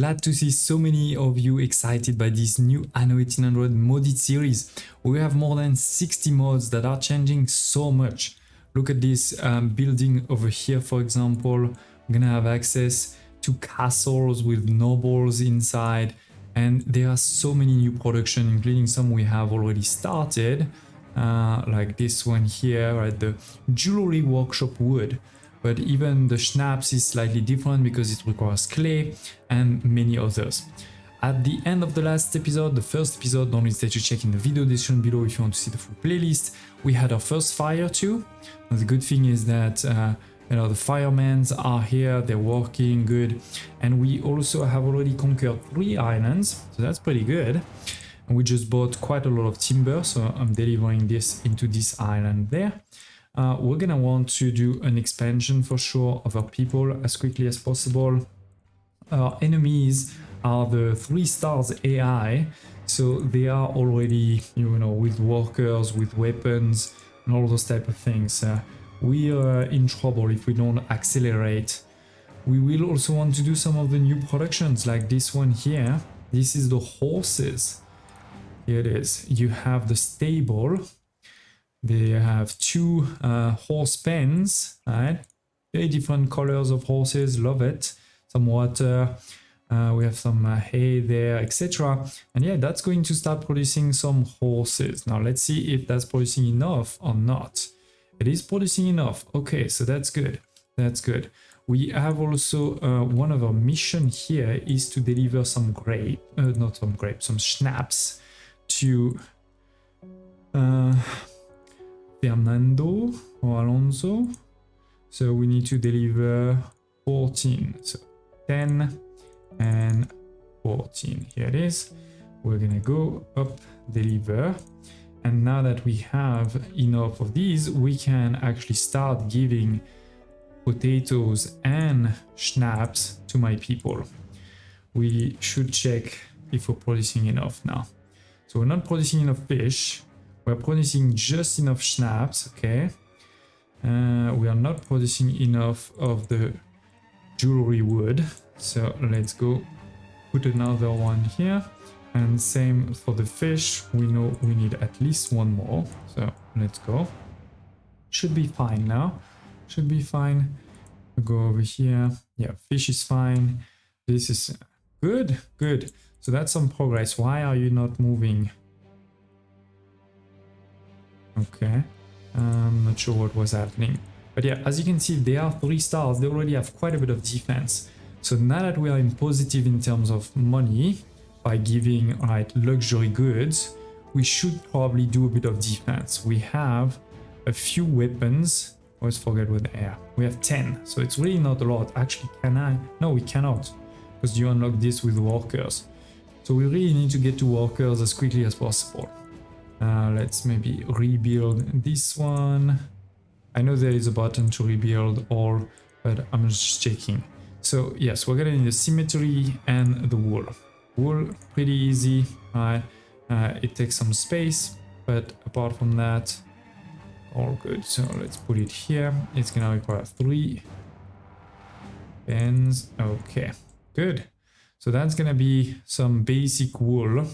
glad to see so many of you excited by this new Anno 1800 modded series. We have more than 60 mods that are changing so much. Look at this building over here, for example. We're gonna have access to castles with nobles inside, and there are so many new production, including some we have already started, like this one here at the jewelry workshop wood. But even the schnapps is slightly different because it requires clay and many others. At the end of the last episode, the first episode, don't hesitate to check in the video description below if you want to see the full playlist. We had our first fire too. And the good thing is that the firemen are here, they're working good. And we also have already conquered 3 islands, so that's pretty good. And we just bought quite a lot of timber, so I'm delivering this into this island there. We're gonna want to do an expansion for sure of our people as quickly as possible. Our enemies are the 3 stars AI, so they are already, with workers, with weapons, and all those type of things. We are in trouble if we don't accelerate. We will also want to do some of the new productions, like this one here. This is the horses. Here it is. You have the stable. They have 2 horse pens, right? Very different colors of horses, love it. Some water, we have some hay there, etc. And yeah, that's going to start producing some horses. Now let's see if that's producing enough or not. It is producing enough. Okay, so that's good. That's good. We have also one of our mission here is to deliver some some schnapps to Fernando or Alonso. So we need to deliver 14. So 10 and 14. Here it is. We're gonna go up, deliver. And now that we have enough of these, we can actually start giving potatoes and schnapps to my people. We should check if we're producing enough now. So we're not producing enough fish. We're producing just enough schnapps, okay? We are not producing enough of the jewelry wood. So let's go put another one here. And same for the fish. We know we need at least 1 more. So let's go. Should be fine now. Should be fine. We'll go over here. Yeah, fish is fine. This is good, good. So that's some progress. Why are you not moving? Okay, I'm not sure what was happening. But yeah, as you can see, they are 3 stars. They already have quite a bit of defense. So now that we are in positive in terms of money, by giving luxury goods, we should probably do a bit of defense. We have a few weapons. Always forget what they are. We have 10, so it's really not a lot. Actually, can I? No, we cannot, because you unlock this with workers. So we really need to get to workers as quickly as possible. Let's maybe rebuild this one. I know there is a button to rebuild all, but I'm just checking. So yes, we're gonna need the symmetry and the wool. Wool, pretty easy, right? It takes some space, but apart from that, all good. So let's put it here. It's gonna require 3 pens. Okay, good. So that's gonna be some basic wool.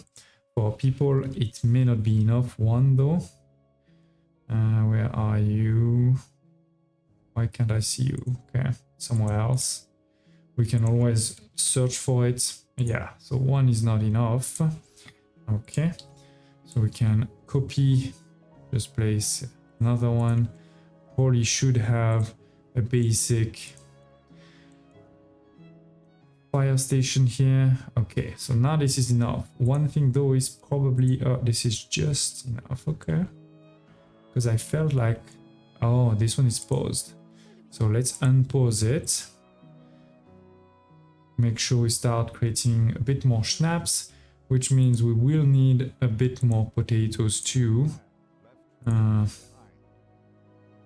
For people, it may not be enough. 1 though. Where are you? Why can't I see you? Okay, somewhere else. We can always search for it. Yeah, so 1 is not enough. Okay, so we can copy, just place another one. Probably should have a basic fire station here. Okay, so now this is enough. One thing though is probably this is just enough. Okay, because I felt like, oh, this one is paused, so let's unpause it. Make sure we start creating a bit more schnapps, which means we will need a bit more potatoes too.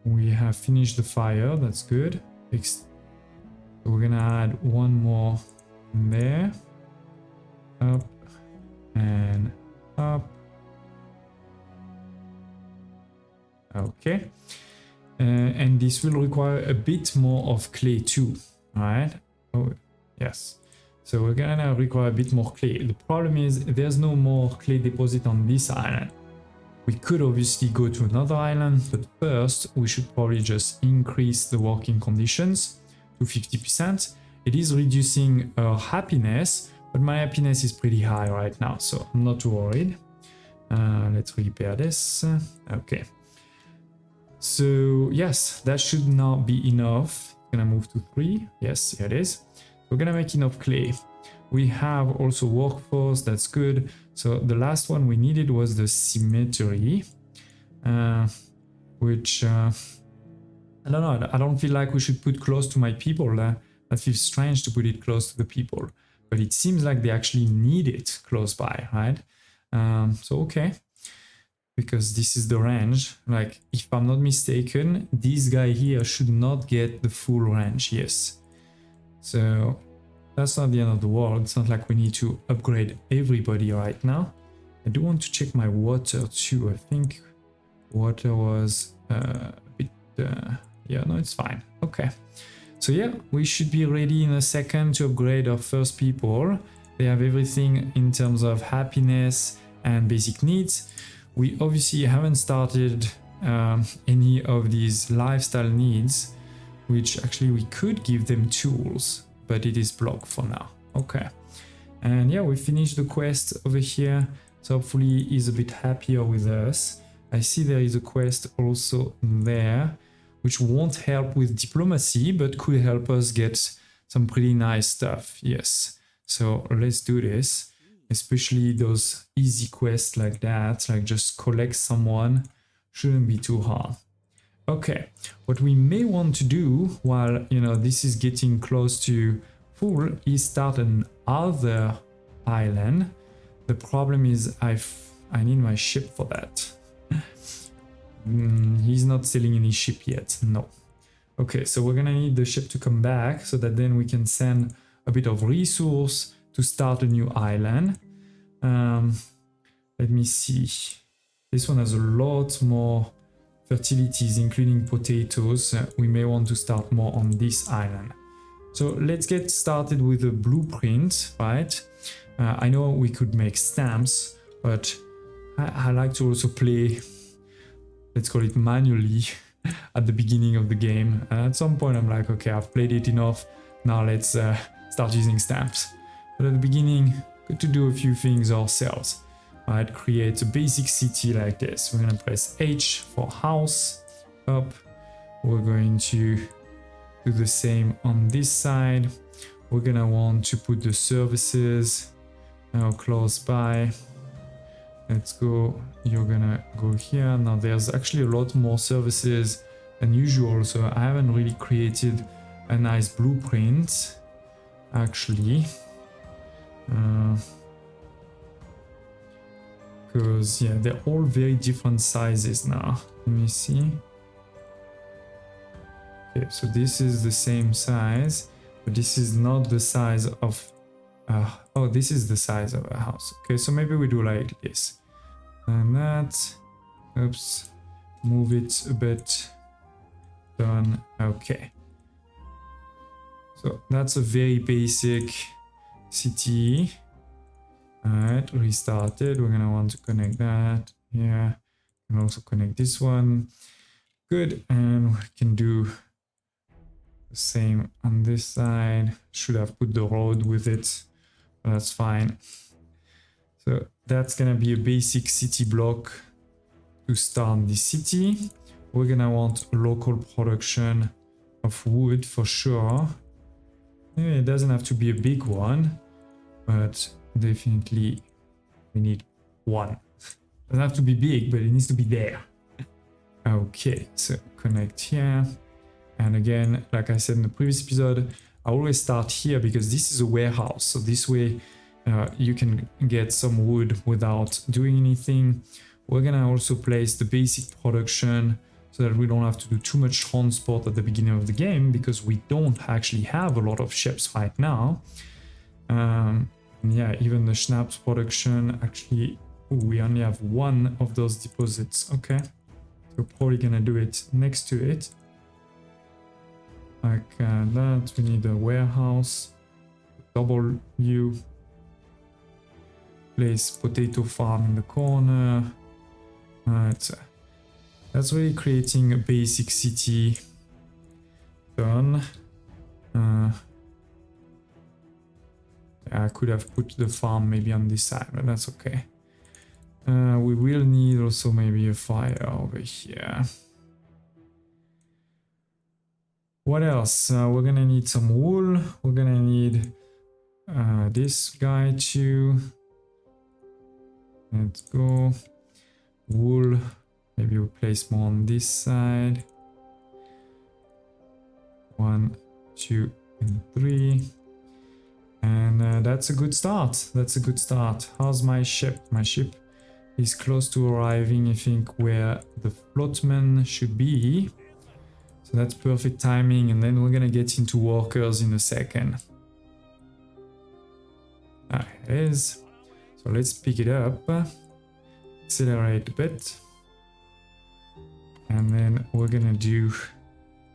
We have finished the fire, that's good. So we're gonna add 1 more there, up and up. Okay, and this will require a bit more of clay too, all right? Oh yes, So we're gonna require a bit more clay. The problem is there's no more clay deposit on this island. We could obviously go to another island, but first we should probably just increase the working conditions to 50%. It is reducing our happiness, but my happiness is pretty high right now, so I'm not too worried. Let's repair this. Okay. So yes, that should now be enough. Gonna move to 3. Yes, here it is. We're gonna make enough clay. We have also workforce, that's good. So the last one we needed was the symmetry, which I don't know, I don't feel like we should put close to my people. That feels strange to put it close to the people, but it seems like they actually need it close by, right? So okay, because this is the range. Like, if I'm not mistaken, this guy here should not get the full range. Yes, so that's not the end of the world. It's not like we need to upgrade everybody right now. I do want to check my water too. I think water was a bit yeah, no, it's fine. Okay, so yeah, we should be ready in a second to upgrade our first people. They have everything in terms of happiness and basic needs. We obviously haven't started any of these lifestyle needs, which actually we could give them tools, but it is blocked for now. Okay, and yeah, we finished the quest over here, so hopefully he's a bit happier with us. I see there is a quest also there, which won't help with diplomacy, but could help us get some pretty nice stuff. Yes, so let's do this. Especially those easy quests like that, like just collect someone, shouldn't be too hard. Okay, what we may want to do while, you know, this is getting close to full is start another island. The problem is I need my ship for that. He's not selling any ship yet, no. Okay, so we're gonna need the ship to come back so that then we can send a bit of resource to start a new island. Let me see. This one has a lot more fertilities, including potatoes. We may want to start more on this island. So let's get started with the blueprint, right? I know we could make stamps, but I like to also play, let's call it manually, at the beginning of the game. At some point I'm like, okay, I've played it enough. Now let's start using stamps. But at the beginning, good to do a few things ourselves. Right, create a basic city like this. We're gonna press H for house, up. We're going to do the same on this side. We're gonna want to put the services now close by. Let's go, you're gonna go here. Now there's actually a lot more services than usual, so I haven't really created a nice blueprint, actually. Because yeah, they're all very different sizes now. Let me see. Okay, so this is the same size, but this is not the size of oh, this is the size of a house. Okay, so maybe we do like this and that. Oops, move it a bit. Done. Okay, so that's a very basic city. Alright, restarted. We're gonna want to connect that here, and also connect this one. Good, and we can do the same on this side. Should have put the road with it, but that's fine. So that's gonna be a basic city block to start the city. We're gonna want local production of wood for sure. It doesn't have to be a big one, but definitely we need one. Doesn't have to be big, but it needs to be there. Okay, so connect here. And again, like I said in the previous episode, I always start here because this is a warehouse. So this way you can get some wood without doing anything. We're gonna also place the basic production so that we don't have to do too much transport at the beginning of the game, because we don't actually have a lot of ships right now. Yeah, even the schnapps production, actually, we only have one of those deposits. Okay, so we're probably gonna do it next to it. Like that, we need a warehouse W. Place potato farm in the corner. That's really creating a basic city. Done. I could have put the farm maybe on this side, but that's okay. We will need also maybe a fire over here. What else? We're gonna need some wool. We're gonna need this guy too. Let's go. Wool. Maybe we'll place more on this side. 1, 2, and 3. And that's a good start. That's a good start. How's my ship? My ship is close to arriving, I think, where the floatman should be. So that's perfect timing. And then we're gonna get into workers in a second. Ah, it is. So let's pick it up. Accelerate a bit. And then we're gonna do...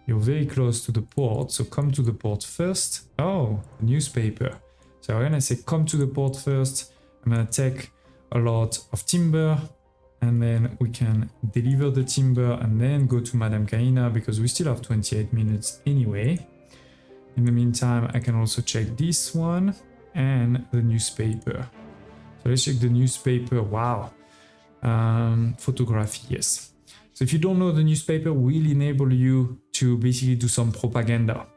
You're very close to the port, so come to the port first. Oh, newspaper. So we're gonna say come to the port first. I'm gonna take a lot of timber, and then we can deliver the timber and then go to Madame Kaina, because we still have 28 minutes anyway. In the meantime, I can also check this one and the newspaper. So let's check the newspaper. Wow. Photography, yes. So if you don't know, the newspaper will enable you to basically do some propaganda.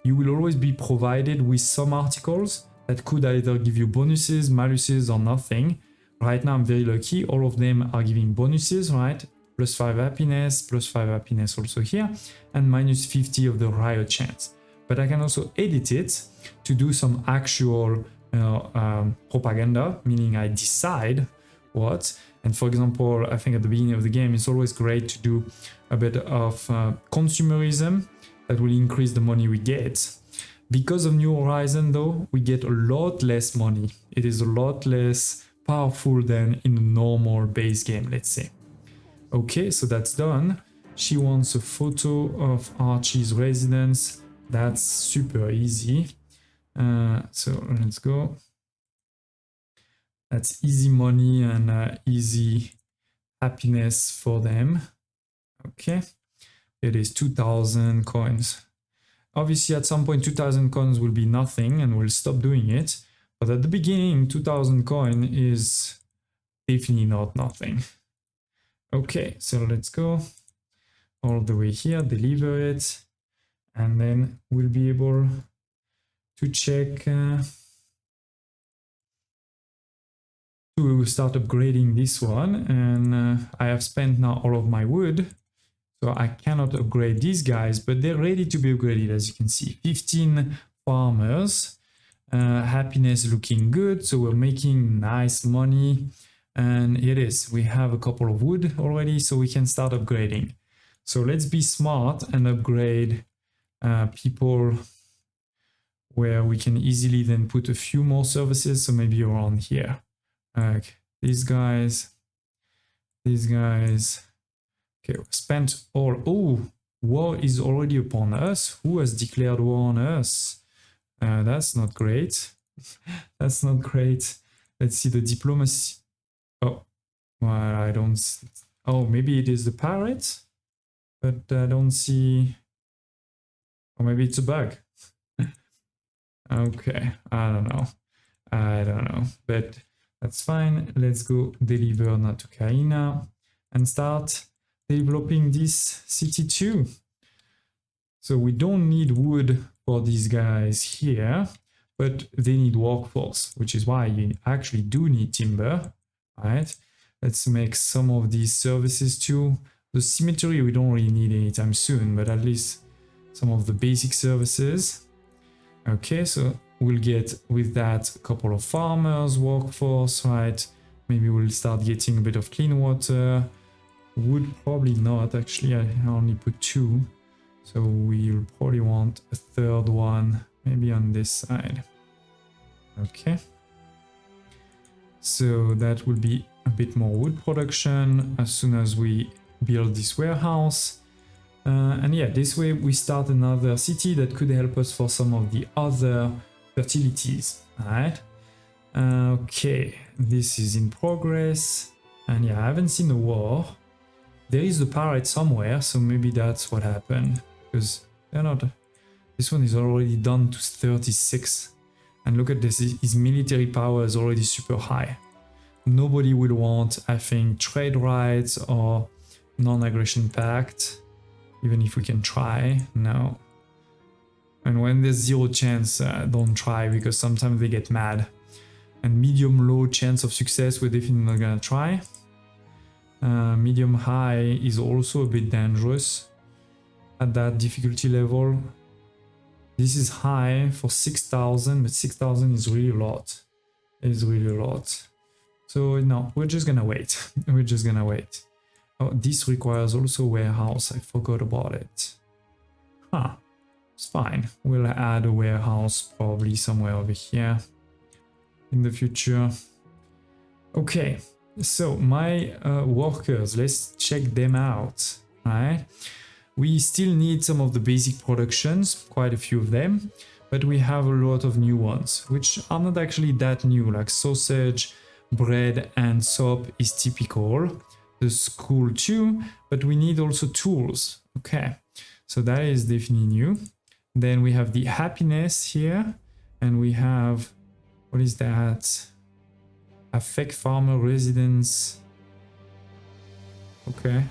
You will always be provided with some articles that could either give you bonuses, maluses, or nothing. Right now I'm very lucky, all of them are giving bonuses, right? +5 happiness, +5 happiness also here, and -50 of the riot chance. But I can also edit it to do some actual propaganda, meaning I decide what. And for example, I think at the beginning of the game, it's always great to do a bit of consumerism that will increase the money we get. Because of New Horizon though, we get a lot less money. It is a lot less powerful than in a normal base game, let's say. Okay, so that's done. She wants a photo of Archie's residence. That's super easy. So let's go. That's easy money and easy happiness for them. Okay, it is 2,000 coins. Obviously, at some point, 2,000 coins will be nothing and we'll stop doing it. But at the beginning, 2,000 coin is definitely not nothing. Okay, so let's go all the way here, deliver it, and then we'll be able to check. To start upgrading this one, and I have spent now all of my wood, so I cannot upgrade these guys, but they're ready to be upgraded. As you can see, 15 farmers, happiness looking good, so we're making nice money, and it is, we have a couple of wood already, so we can start upgrading. So let's be smart and upgrade people where we can easily then put a few more services, so maybe around here. These guys. Okay, spent all. Oh, war is already upon us. Who has declared war on us? That's not great. That's not great. Let's see the diplomacy. Oh, well, I don't. Oh, maybe it is the pirate, but I don't see. Or maybe it's a bug. Okay, I don't know, but. That's fine. Let's go deliver now to Kaina and start developing this city too. So we don't need wood for these guys here, but they need workforce, which is why you actually do need timber, right? Let's make some of these services too. The cemetery we don't really need anytime soon, but at least some of the basic services. Okay, so we'll get with that a couple of farmers, workforce, right? Maybe we'll start getting a bit of clean water. Wood, probably not. Actually, I only put 2. So we'll probably want a third one, maybe on this side. Okay. So that will be a bit more wood production as soon as we build this warehouse. And yeah, this way we start another city that could help us for some of the other fertilities. All right. Okay, this is in progress. And yeah, I haven't seen the war. There is the pirate somewhere, so maybe that's what happened. Because they're not... This one is already done to 36. And look at this, his military power is already super high. Nobody will want, I think, trade rights or non-aggression pact. Even if we can try, no. And when there's zero chance, don't try, because sometimes they get mad. And medium-low chance of success, we're definitely not gonna try. Medium-high is also a bit dangerous at that difficulty level. This is high for 6,000, but 6,000 is really a lot. It's really a lot. So no, we're just gonna wait. We're just gonna wait. Oh, this requires also warehouse. I forgot about it. Huh. It's fine. We'll add a warehouse probably somewhere over here in the future. Okay, so my workers, let's check them out. All right. We still need some of the basic productions, quite a few of them, but we have a lot of new ones, which are not actually that new, like sausage, bread, and soap is typical. The school too, but we need also tools. Okay, so that is definitely new. Then we have the happiness here, and we have, what is that? Affect farmer residence. Okay.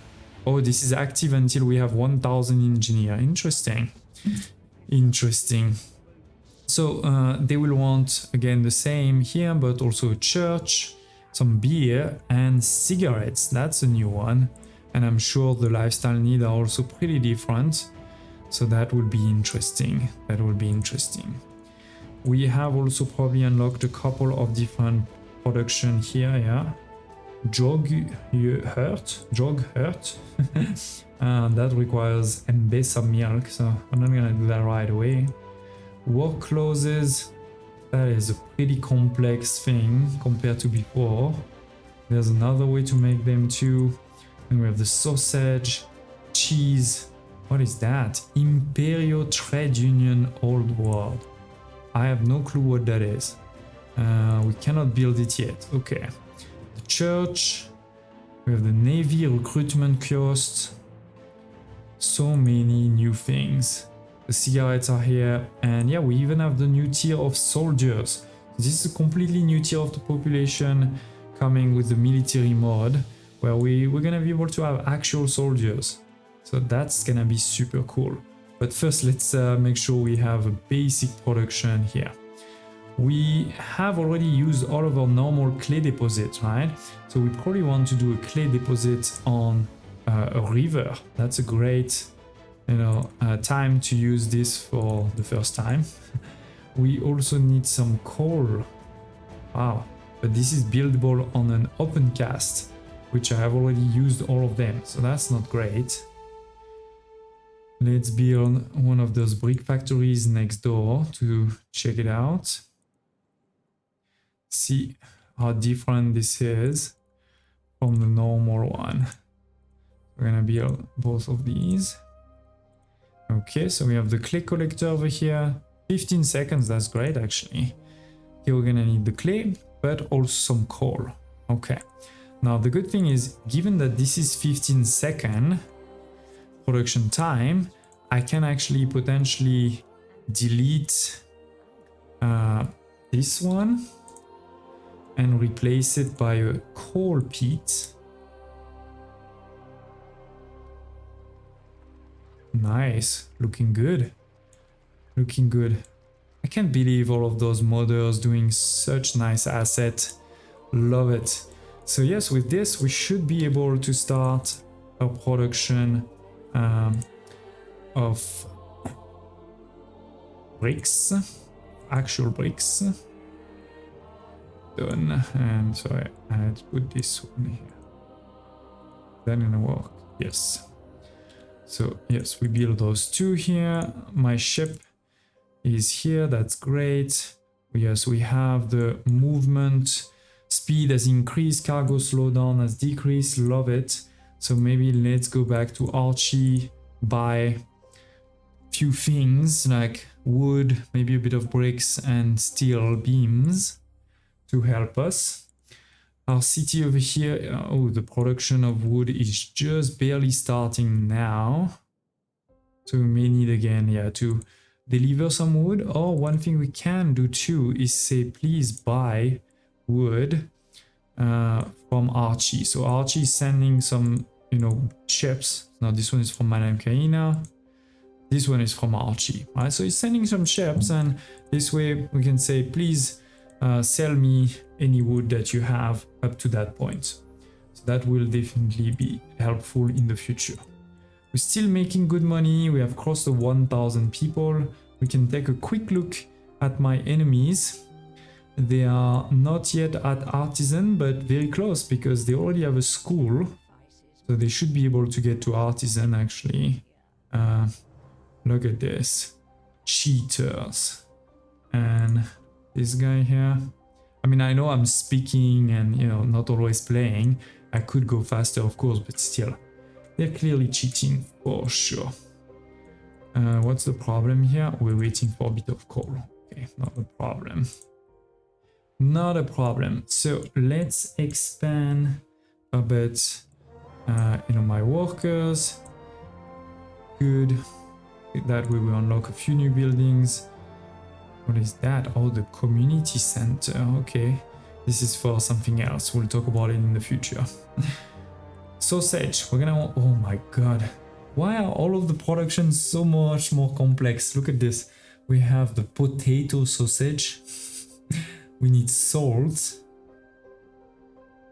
Oh, this is active until we have 1,000 engineer. Interesting. Interesting. So they will want, again, the same here, but also a church, some beer, and cigarettes. That's a new one. And I'm sure the lifestyle needs are also pretty different. So that will be interesting. That will be interesting. We have also probably unlocked a couple of different production here, yeah. Jog hurt. That requires Mbesa milk, so I'm not gonna do that right away. Work clauses, that is a pretty complex thing compared to before. There's another way to make them too. And we have the sausage, cheese. What is that? Imperial Trade Union Old World. I have no clue what that is. We cannot build it yet. Okay. The church. We have the Navy recruitment kiosk. So many new things. The cigarettes are here. And yeah, we even have the new tier of soldiers. This is a completely new tier of the population coming with the military mod, where we're gonna be able to have actual soldiers. So that's gonna be super cool. But first, let's make sure we have a basic production here. We have already used all of our normal clay deposits, right? So we probably want to do a clay deposit on a river. That's a great, time to use this for the first time. We also need some coal. Wow, but this is buildable on an open cast, which I have already used all of them. So that's not great. Let's build one of those brick factories next door to check it out. See how different this is from the normal one. We're gonna build both of these. Okay, so we have the clay collector over here. 15 seconds, that's great actually. Here we're gonna need the clay, but also some coal. Okay, now the good thing is, given that this is 15-second production time, I can actually potentially delete this one and replace it by a coal pit. Nice, looking good. Looking good. I can't believe all of those modders doing such nice asset. Love it. So yes, with this we should be able to start a production of bricks, actual bricks. Done. And so I had to put this one here. That gonna work? Yes. So yes, we build those two here. My ship is here. That's great. Yes, we have the movement speed has increased, cargo slowdown has decreased. Love it. So maybe let's go back to Archie, buy few things like wood, maybe a bit of bricks and steel beams to help us. Our city over here, oh, the production of wood is just barely starting now. So we may need again, yeah, to deliver some wood. Or one thing we can do too is say, please buy wood from Archie. So Archie is sending some, you know, ships. Now this one is from Madame Kaina. This one is from Archie, right? So he's sending some ships, and this way we can say, please sell me any wood that you have up to that point. So that will definitely be helpful in the future. We're still making good money. We have crossed the 1,000 people. We can take a quick look at my enemies. They are not yet at artisan, but very close because they already have a school. So they should be able to get to artisan actually. Look at this. Cheaters. And this guy here. I mean, I know I'm speaking and, you know, not always playing. I could go faster, of course, but still. They're clearly cheating for sure. What's the problem here? We're waiting for a bit of coal. Okay, not a problem. Not a problem. So let's expand a bit, you know, my workers. Good. That way we unlock a few new buildings. What is that? Oh, the community center. Okay. This is for something else. We'll talk about it in the future. Sausage. We're gonna... Oh my god. Why are all of the productions so much more complex? Look at this. We have the potato sausage. We need salt.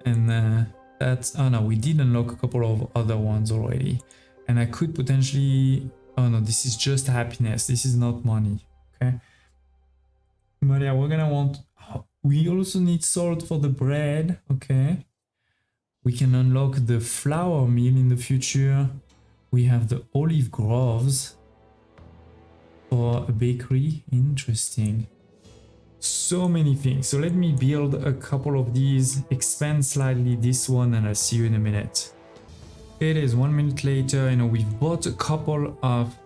And that's... Oh no, we did unlock a couple of other ones already. And I could potentially... Oh no, this is just happiness. This is not money. Okay. But yeah, we're gonna want... We also need salt for the bread. Okay. We can unlock the flour mill in the future. We have the olive groves for a bakery. Interesting. So many things. So let me build a couple of these, expand slightly this one, and I'll see you in a minute. It is 1 minute later. You know, we've bought a couple of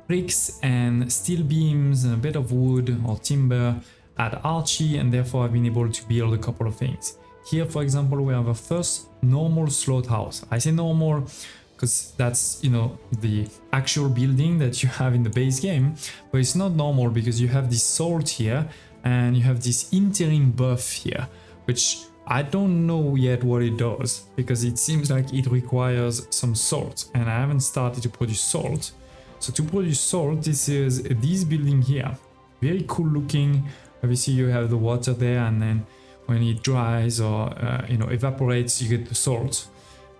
bricks and steel beams and a bit of wood or timber at Archie, and therefore I've been able to build a couple of things. Here, for example, we have a first normal slaughterhouse. I say normal because that's, you know, the actual building that you have in the base game, but it's not normal because you have this salt here and you have this interim buff here, which I don't know yet what it does because it seems like it requires some salt, and I haven't started to produce salt. So to produce salt, this is this building here. Very cool looking. Obviously you have the water there, and then when it dries or you know, evaporates, you get the salt.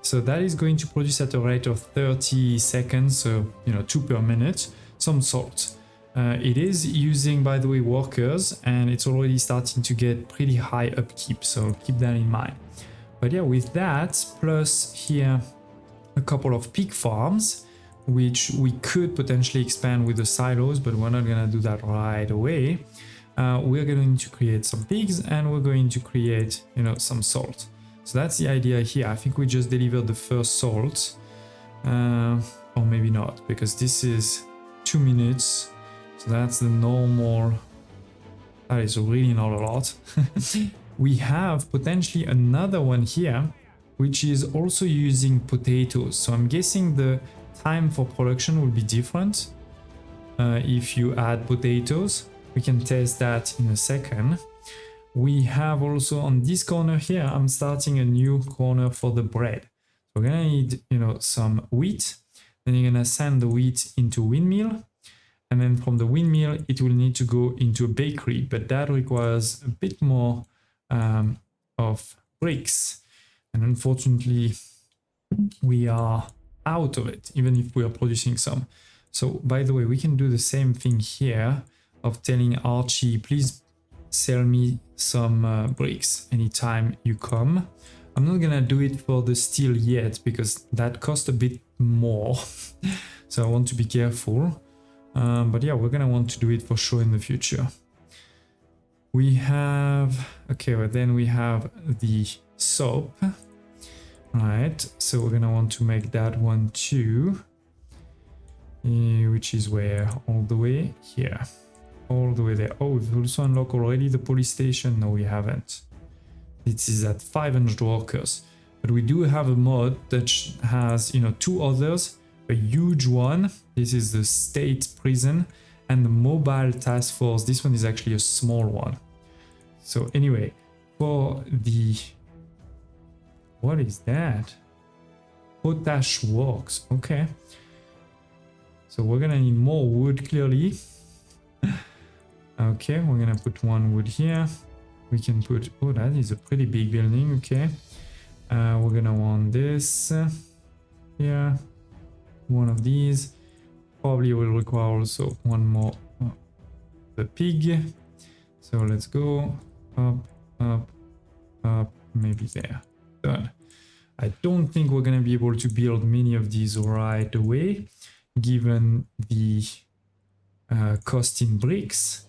So that is going to produce at a rate of 30 seconds, so you know, 2 per minute, some salt. It is using, by the way, workers, and it's already starting to get pretty high upkeep, so keep that in mind. But yeah, with that, plus here a couple of pig farms, which we could potentially expand with the silos, but we're not gonna do that right away. We're going to create some pigs, and we're going to create, you know, some salt. So that's the idea here. I think we just delivered the first salt, or maybe not, because this is 2 minutes. So that's the normal. That is really not a lot. We have potentially another one here, which is also using potatoes. So I'm guessing the time for production will be different if you add potatoes. We can test that in a second. We have also on this corner here, I'm starting a new corner for the bread. We're gonna need, you know, some wheat. Then you're gonna send the wheat into windmill. And then from the windmill, it will need to go into a bakery, but that requires a bit more of bricks. And unfortunately, we are out of it, even if we are producing some. So by the way, we can do the same thing here of telling Archie, please sell me some bricks anytime you come. I'm not gonna do it for the steel yet because that costs a bit more. So I want to be careful. But yeah, we're gonna want to do it for sure in the future. We have, okay, but then we have the soap. Right, so we're gonna want to make that one too. which is where? All the way here. All the way there. Oh, we've also unlocked already the police station. No, we haven't. It is at 500 workers. But we do have a mod that has, you know, two others. A huge one. This is the state prison. And the mobile task force. This one is actually a small one. So anyway, for the... What is that? Potash works. Okay. So we're gonna need more wood, clearly. Okay, we're gonna put one wood here. We can put... Oh, that is a pretty big building. Okay. We're gonna want this here. One of these. Probably will require also one more. The pig. So let's go up, up, up. Maybe there. Done. I don't think we're gonna be able to build many of these right away, given the cost in bricks.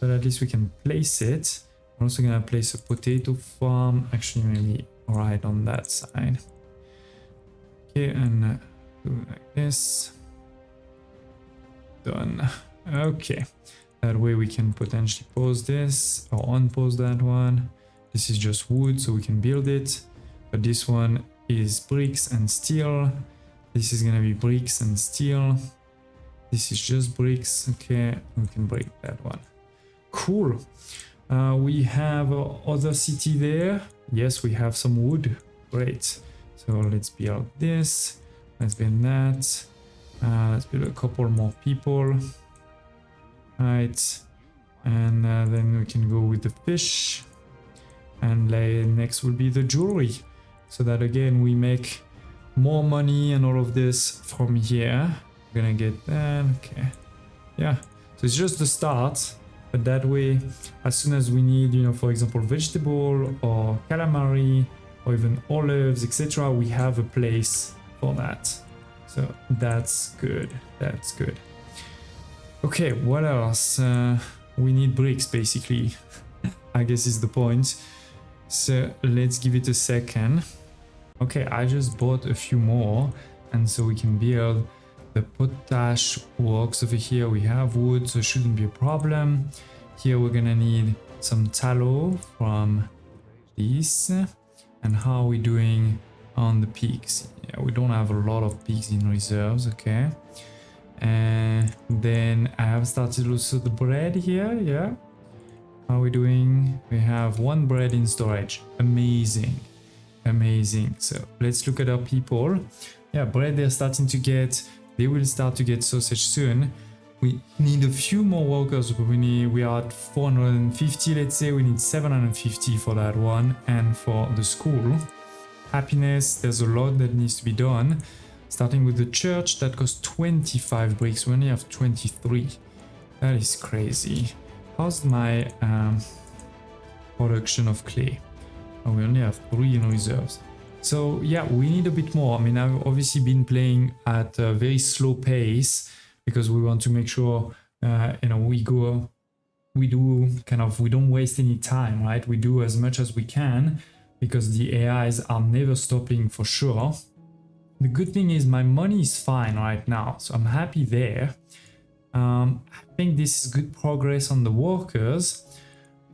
But at least we can place it. I'm also gonna place a potato farm. Actually, maybe right on that side. Okay, and do like this. Done. Okay. That way we can potentially pause this or unpause that one. This is just wood, so we can build it. But this one is bricks and steel. This is gonna be bricks and steel. This is just bricks. Okay, we can break that one. Cool. We have other city there. Yes, we have some wood. Great. So let's build this. Let's build that. Let's build a couple more people. Right. And then we can go with the fish. And next will be the jewelry. So that again, we make more money and all of this from here. We're gonna get that. Okay. Yeah. So it's just the start. But that way, as soon as we need, you know, for example, vegetable or calamari or even olives, etc., we have a place for that. So that's good. That's good. Okay, what else? We need bricks, basically. I guess is the point. So let's give it a second. Okay, I just bought a few more, and so we can build the potash works over here. We have wood, so it shouldn't be a problem. Here we're gonna need some tallow from this. And how are we doing on the pigs? Yeah, we don't have a lot of pigs in reserves. Okay. And then I have started also the bread here. Yeah. How are we doing? We have one bread in storage. Amazing. Amazing. So let's look at our people. Yeah, bread they're starting to get. They will start to get sausage soon. We need a few more workers. We are at 450, let's say. We need 750 for that one. And for the school. Happiness, there's a lot that needs to be done. Starting with the church, that costs 25 bricks. We only have 23. That is crazy. How's my production of clay? Oh, we only have 3 in reserves. So yeah, we need a bit more. I mean, I've obviously been playing at a very slow pace because we want to make sure, you know, we don't waste any time, right? We do as much as we can because the AIs are never stopping for sure. The good thing is my money is fine right now, so I'm happy there. I think this is good progress on the workers.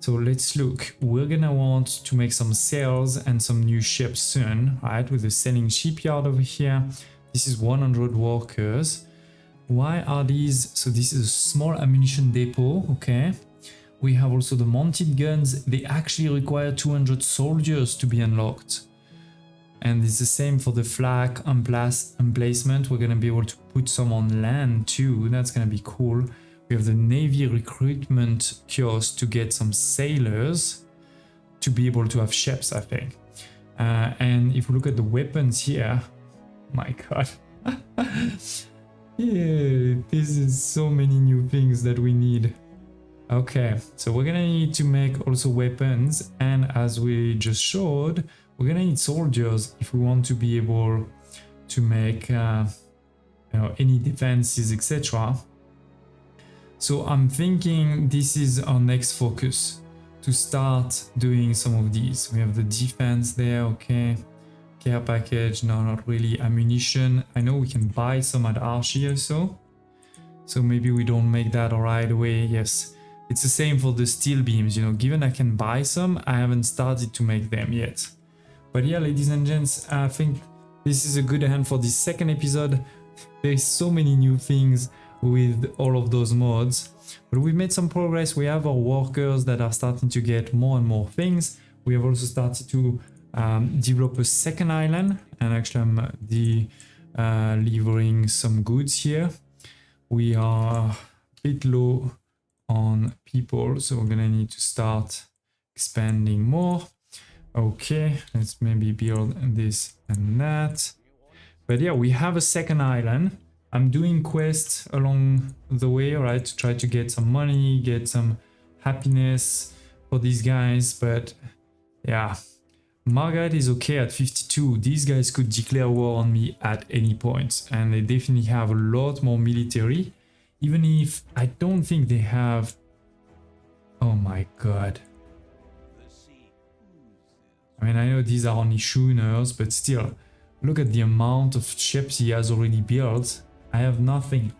So let's look. We're gonna want to make some sales and some new ships soon, right? With the selling shipyard over here. This is 100 workers. Why are these? So this is a small ammunition depot, okay. We have also the mounted guns. They actually require 200 soldiers to be unlocked. And it's the same for the flag emplacement. We're gonna be able to put some on land too. That's gonna be cool. We have the Navy recruitment kiosk to get some sailors to be able to have ships, I think. And if we look at the weapons here, my god. Yeah, this is so many new things that we need. Okay, so we're gonna need to make also weapons, and as we just showed, we're gonna need soldiers if we want to be able to make you know, any defenses, etc. So I'm thinking this is our next focus, to start doing some of these. We have the defense there, okay. Care package, no, not really. Ammunition, I know we can buy some at Archie also. So maybe we don't make that right away. Yes, it's the same for the steel beams, you know, given I can buy some, I haven't started to make them yet. But yeah, ladies and gents, I think this is a good hand for this second episode. There's so many new things with all of those mods, but we've made some progress. We have our workers that are starting to get more and more things. We have also started to develop a second island, and actually I'm delivering some goods here. We are a bit low on people, so we're gonna need to start expanding more. Okay, let's maybe build this and that. But yeah, we have a second island. I'm doing quests along the way, right, to try to get some money, get some happiness for these guys. But yeah, Margaret is okay at 52. These guys could declare war on me at any point, and they definitely have a lot more military, even if I don't think they have... Oh my god. I mean, I know these are only schooners, but still, look at the amount of ships he has already built. I have nothing.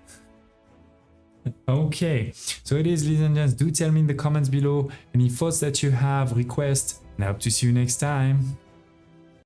Okay, so it is, ladies and gents. Do tell me in the comments below any thoughts that you have, requests, and I hope to see you next time.